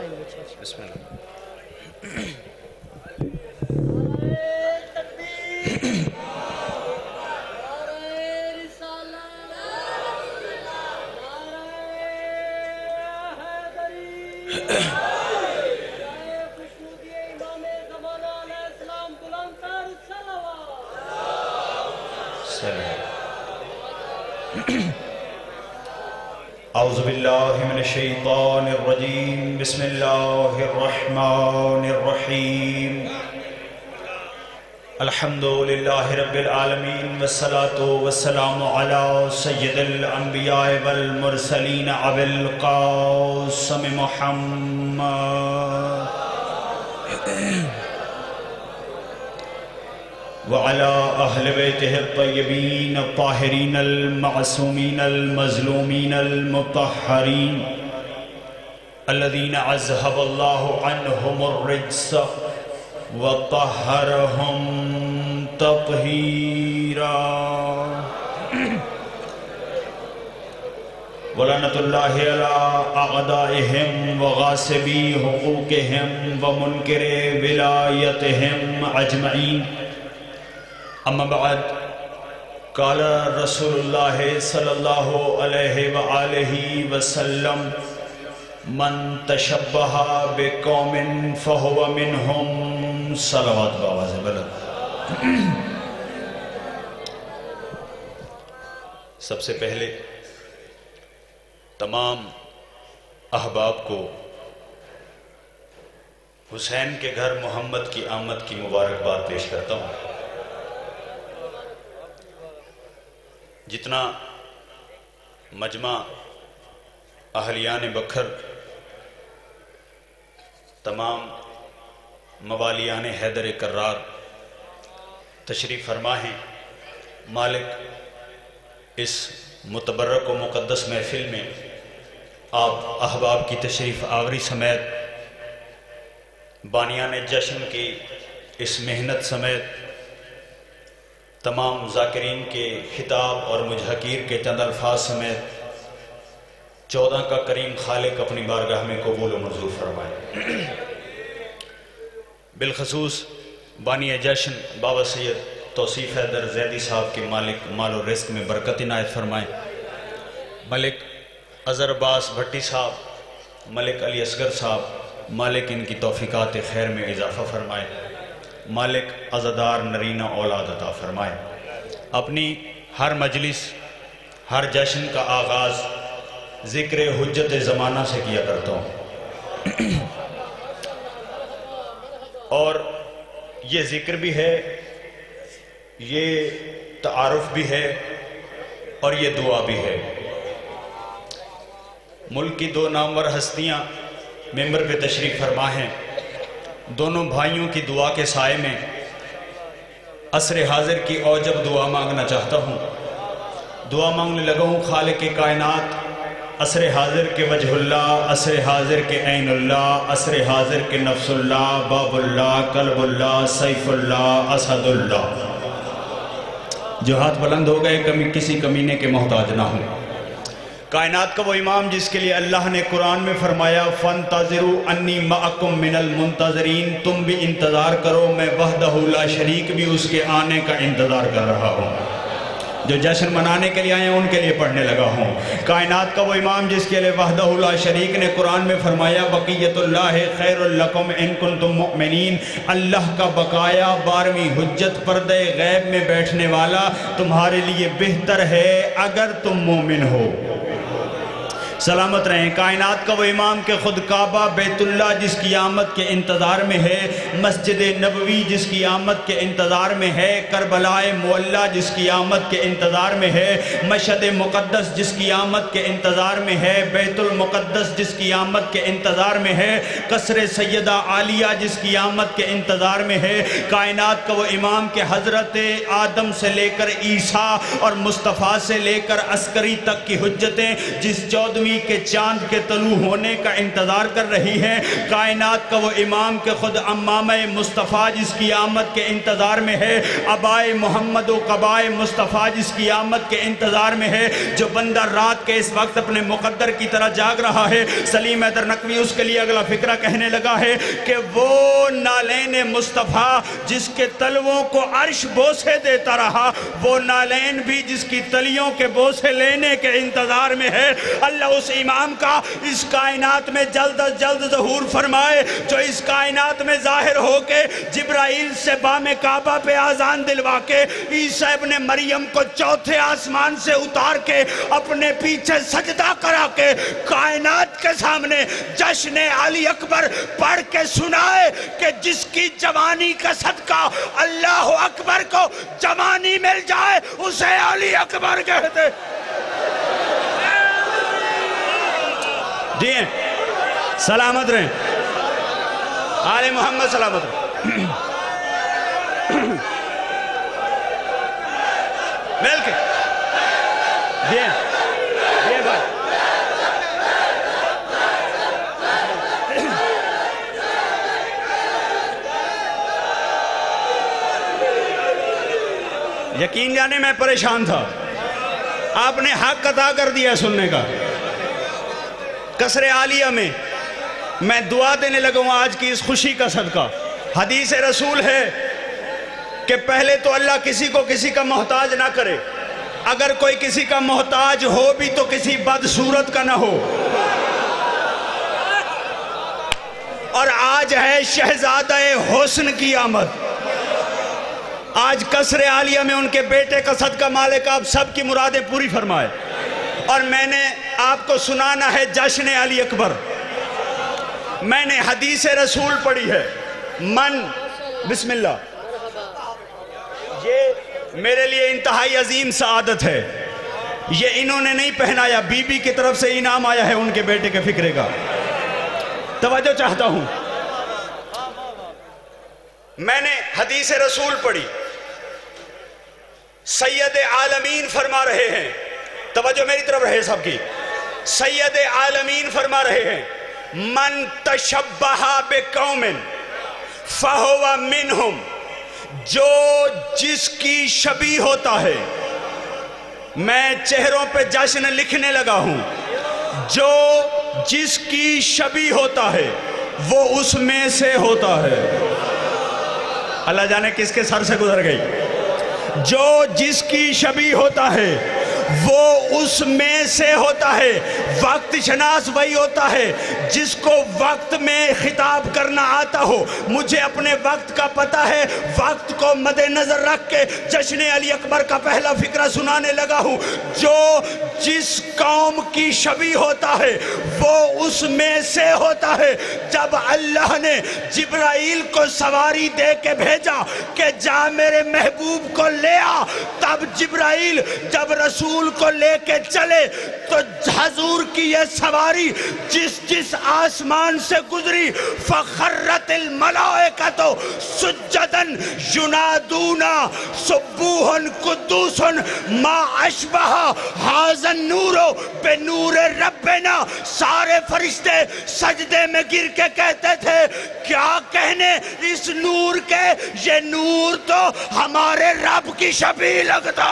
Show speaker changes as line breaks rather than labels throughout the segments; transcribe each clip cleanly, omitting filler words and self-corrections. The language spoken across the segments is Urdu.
بسم اللہ۔
اعوذ باللہ من الشیطان الرجیم، بسم اللہ الرحمن الرحیم۔ الحمدللہ رب العالمین، والصلاة والسلام علی سید الانبیاء والمرسلین ابی القاسم محمد وعلى أهل بيته الطيبين الطاهرين المعصومين المظلومين المطهرين الذين أذهب الله عنهم الرجس وطهرهم تطهيرا، ولعنة الله على أعدائهم وغاصبي حقوقهم ومنكر ولايتهم أجمعين۔ اما بعد، قال رسول اللہ صلی اللہ علیہ وآلہ وسلم: من تشبہ بقوم فہو منہم۔ صلوات باواز بلد۔ سب سے پہلے تمام احباب کو حسین کے گھر محمد کی آمد کی مبارکباد پیش کرتا ہوں۔ جتنا مجمع اہلیان بکھر، تمام موالیان حیدر کرار تشریف فرما ہیں، مالک اس متبرک و مقدس محفل میں آپ احباب کی تشریف آوری سمیت، بانیان جشن کی اس محنت سمیت، تمام ذاکرین کے خطاب اور مجھ حقیر کے چند الفاظ سمیت 14 کا کریم خالق اپنی بارگاہ میں قبول و منظور فرمائے۔ بالخصوص بانی جشن بابا سید توصیف حیدر زیدی صاحب کے مالک مال و رزق میں برکت عنایت فرمائے، ملک اظہر عباس بھٹی صاحب، ملک علی اصغر صاحب، مالک ان کی توفیقات خیر میں اضافہ فرمائے، مالک عزادار نرینہ اولاد عطا فرمائے۔ اپنی ہر مجلس، ہر جشن کا آغاز ذکر حجت زمانہ سے کیا کرتا ہوں، اور یہ ذکر بھی ہے، یہ تعارف بھی ہے، اور یہ دعا بھی ہے۔ ملک کی دو نامور ہستیاں ممبر پہ تشریف فرما ہیں، دونوں بھائیوں کی دعا کے سائے میں عصر حاضر کی اوجب دعا مانگنا چاہتا ہوں۔ دعا مانگنے لگا ہوں خالق کائنات، عصر حاضر کے وجہ اللہ، عصر حاضر کے عین اللہ، عصر حاضر کے نفس اللہ، باب اللہ، قلب اللہ، سیف اللہ، اسد اللہ۔ جو ہاتھ بلند ہو گئے کسی کمینے کے محتاج نہ ہوں۔ کائنات کا وہ امام جس کے لیے اللہ نے قرآن میں فرمایا فَانْتَظِرُوا أَنِّي مَعَكُمْ مِنَ الْمُنْتَظِرِينَ، تم بھی انتظار کرو، میں وحدہ لا شریک بھی اس کے آنے کا انتظار کر رہا ہوں۔ جو جشن منانے کے لیے آئے ہیں ان کے لیے پڑھنے لگا ہوں۔ کائنات کا وہ امام جس کے لیے وحدہ لا شریک نے قرآن میں فرمایا بقیت اللہ خیر لکم ان کنتم مؤمنین، اللہ کا بقایا 12ویں حجت پردے غیب میں بیٹھنے والا تمہارے لیے بہتر ہے اگر تم مومن ہو۔ سلامت رہیں۔ کائنات کا وہ امام کے خود کعبہ بیت اللہ جس کی آمد کے انتظار میں ہے، مسجد نبوی جس کی آمد کے انتظار میں ہے، کربلا معلیٰ جس کی آمد کے انتظار میں ہے، مشہد مقدس جس کی آمد کے انتظار میں ہے، بیت المقدس جس کی آمد کے انتظار میں ہے، قصر سیدہ عالیہ جس کی آمد کے انتظار میں ہے۔ کائنات کا وہ امام کے حضرت آدم سے لے کر عیسیٰ اور مصطفیٰ سے لے کر عسکری تک کی حجتیں جس 14ویں روشنی کے چاند کے طلوع ہونے کا انتظار کر رہی ہے۔ کائنات کا وہ امام کہ خود امامہ مصطفیٰ جس کی آمد کے انتظار میں ہے، ابائے محمد و قبائے مصطفیٰ جس کی آمد کے انتظار میں ہے، جو بندہ رات کے اس وقت اپنے مقدر کی طرح جاگ رہا ہے۔ سلیم حیدر نقوی اس کے لیے اگلا فکرہ کہنے لگا ہے کہ وہ نالین مصطفیٰ جس کے تلووں کو عرش بوسے دیتا رہا، وہ نالین بھی جس کی تلیوں کے بوسے لینے کے انتظار میں ہے۔ اللہ اس امام کا اس کائنات میں جلد از جلد ظہور فرمائے، جو اس کائنات میں ظاہر ہو کے جبرائیل سے بام کعبہ پہ آذان دلوا کے عیسیٰ ابن مریم کو چوتھے آسمان سے اتار کے اپنے پیچھے سجدہ کرا کے کائنات کے سامنے جشن علی اکبر پڑھ کے سنائے کہ جس کی جوانی کا صدقہ اللہ اکبر کو جوانی مل جائے اسے علی اکبر کہتے۔ جی سلامت رہیں، آل محمد سلامت رہیں، مل کے جی بھائی یقین جانے میں پریشان تھا، آپ نے حق عطا کر دیا سننے کا۔ قصر عالیہ میں دعا دینے لگا ہوں آج کی اس خوشی کا صدقہ۔ حدیث رسول ہے کہ پہلے تو اللہ کسی کو کسی کا محتاج نہ کرے، اگر کوئی کسی کا محتاج ہو بھی تو کسی بدصورت کا نہ ہو۔ اور آج ہے شہزادہ حسن کی آمد، آج قصر عالیہ میں ان کے بیٹے کا صدقہ مالک آپ سب کی مرادیں پوری فرمائے۔ اور میں نے آپ کو سنانا ہے جشن علی اکبر۔ میں نے حدیث رسول پڑھی ہے، من بسم اللہ، یہ میرے لیے انتہائی عظیم سعادت ہے، یہ انہوں نے نہیں پہنایا، بی بی کی طرف سے انعام آیا ہے ان کے بیٹے کے فکرے کا۔ توجہ چاہتا ہوں، میں نے حدیث رسول پڑھی، سید عالمین فرما رہے ہیں، توجہ میری طرف رہے سب کی، سید عالمین فرما رہے ہیں، من تشبہ بقوم فہو منہم، جو جس کی شبیہ ہوتا ہے، میں چہروں پہ جشن لکھنے لگا ہوں، جو جس کی شبیہ ہوتا ہے وہ اس میں سے ہوتا ہے۔ اللہ جانے کس کے سر سے گزر گئی۔ جو جس کی شبیہ ہوتا ہے وہ اس میں سے ہوتا ہے۔ وقت شناس وہی ہوتا ہے جس کو وقت میں خطاب کرنا آتا ہو۔ مجھے اپنے وقت کا پتہ ہے، وقت کو مد نظر رکھ کے جشن علی اکبر کا پہلا فکرہ سنانے لگا ہوں۔ جو جس قوم کی شبیہ ہوتا ہے وہ اس میں سے ہوتا ہے۔ جب اللہ نے جبرائیل کو سواری دے کے بھیجا کہ جا میرے محبوب کو لے آ، تب جبرائیل جب رسول کو لے کے چلے تو حضور کی یہ سواری جس آسمان سے گزری، فخرت الملائکۃ سجدا ینادونا سبوح قدوس ما اشبہ ھذا النور بنور ربنا۔ سارے فرشتے سجدے میں گر کے کہتے تھے کیا کہنے اس نور کے، یہ نور تو ہمارے رب کی شبیہ لگتا۔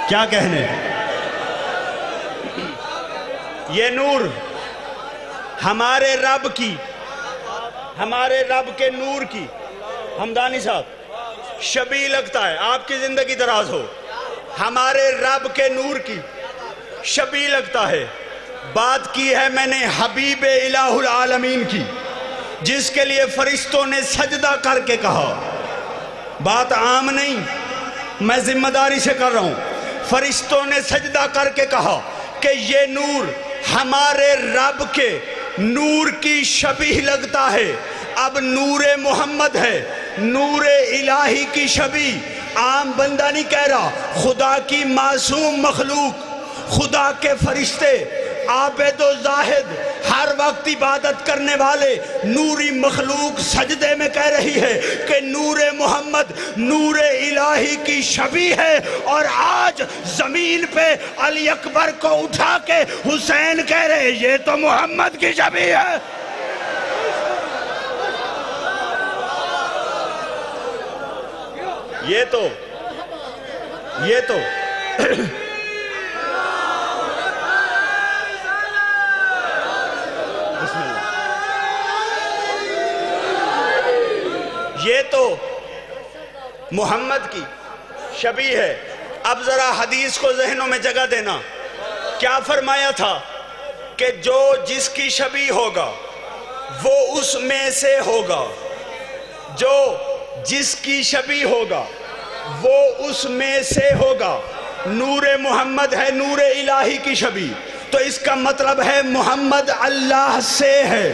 کیا کہنے، یہ نور ہمارے رب کی، ہمارے رب کے نور کی، حمدانی صاحب، شبیہ لگتا ہے۔ آپ کی زندگی دراز ہو، ہمارے رب کے نور کی شبیہ لگتا ہے۔ بات کی ہے میں نے حبیب الہ العالمین کی، جس کے لیے فرشتوں نے سجدہ کر کے کہا، بات عام نہیں، میں ذمہ داری سے کر رہا ہوں، فرشتوں نے سجدہ کر کے کہا کہ یہ نور ہمارے رب کے نور کی شبیہ لگتا ہے۔ اب نور محمد ہے، نور الہی کی شبیہ، عام بندہ نہیں کہہ رہا، خدا کی معصوم مخلوق، خدا کے فرشتے عابد و زاہد ہر وقت عبادت کرنے والے نوری مخلوق سجدے میں کہہ رہی ہے کہ نور محمد نور الہی کی شبیہ ہے، اور آج زمین پہ علی اکبر کو اٹھا کے حسین کہہ رہے یہ تو محمد کی شبیہ ہے۔ یہ تو یہ تو محمد کی شبیہ ہے۔ اب ذرا حدیث کو ذہنوں میں جگہ دینا، کیا فرمایا تھا کہ جو جس کی شبیہ ہوگا وہ اس میں سے ہوگا، جو جس کی شبیہ ہوگا وہ اس میں سے ہوگا۔ نور محمد ہے نور الہی کی شبیہ، تو اس کا مطلب ہے محمد اللہ سے ہے،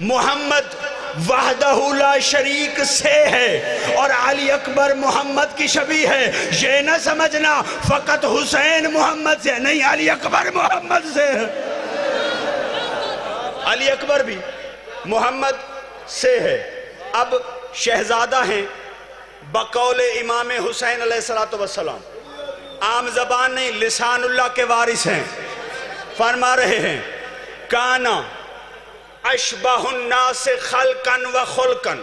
محمد وحدہ لا شریک سے ہے، اور علی اکبر محمد کی شبیہ ہے۔ یہ نہ سمجھنا فقط حسین محمد سے نہیں، علی اکبر محمد سے ہے، علی اکبر بھی محمد سے ہے۔ اب شہزادہ ہیں بقول امام حسین علیہ السلام، عام زبان نہیں لسان اللہ کے وارث ہیں، فرما رہے ہیں کانا اشبہ الناس خلقا و خلقا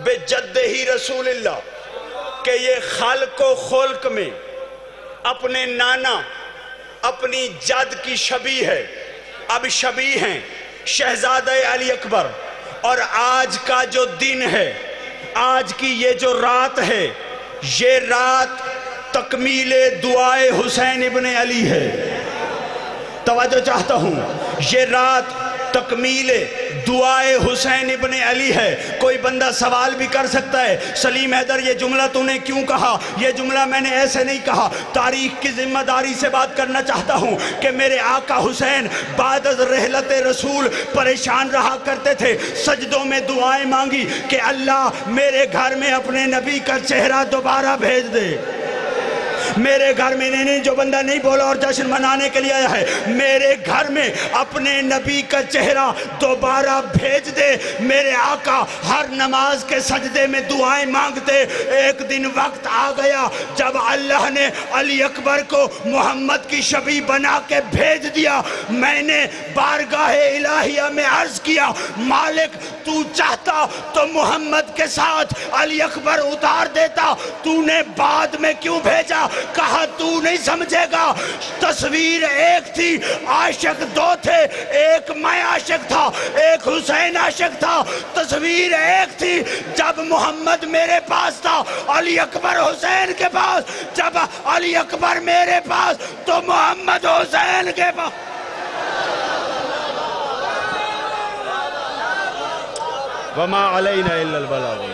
بجدہ رسول اللہ، کہ یہ خلق و خلق میں اپنے نانا اپنی جد کی شبیہ ہے۔ اب شبیہ ہیں شہزادہ علی اکبر، اور آج کا جو دن ہے، آج کی یہ جو رات ہے، یہ رات تکمیل دعائے حسین ابن علی ہے۔ توجہ چاہتا ہوں، یہ رات تکمیل دعائے حسین ابن علی ہے۔ کوئی بندہ سوال بھی کر سکتا ہے سلیم حیدر یہ جملہ تو نے کیوں کہا؟ یہ جملہ میں نے ایسے نہیں کہا، تاریخ کی ذمہ داری سے بات کرنا چاہتا ہوں کہ میرے آقا حسین بعد از رحلت رسول پریشان رہا کرتے تھے، سجدوں میں دعائیں مانگی کہ اللہ میرے گھر میں اپنے نبی کا چہرہ دوبارہ بھیج دے۔ میرے گھر میں نہیں، جو بندہ نہیں بولا اور جشن منانے کے لیے آیا ہے، میرے گھر میں اپنے نبی کا چہرہ دوبارہ بھیج دے۔ میرے آقا ہر نماز کے سجدے میں دعائیں مانگتے۔ ایک دن وقت آ گیا جب اللہ نے علی اکبر کو محمد کی شبیہ بنا کے بھیج دیا۔ میں نے بارگاہ الہیہ میں عرض کیا مالک تو چاہتا تو محمد کے ساتھ علی اکبر اتار دیتا، تو نے بعد میں کیوں بھیجا؟ کہا تو نہیں سمجھے گا، تصویر ایک تھی، عاشق دو تھے، ایک میں عاشق تھا ایک حسین عاشق تھا، تصویر ایک تھی۔ جب محمد میرے پاس تھا، علی اکبر حسین کے پاس، جب علی اکبر میرے پاس تو محمد حسین کے پاس۔
وما علینا الا البلاغ۔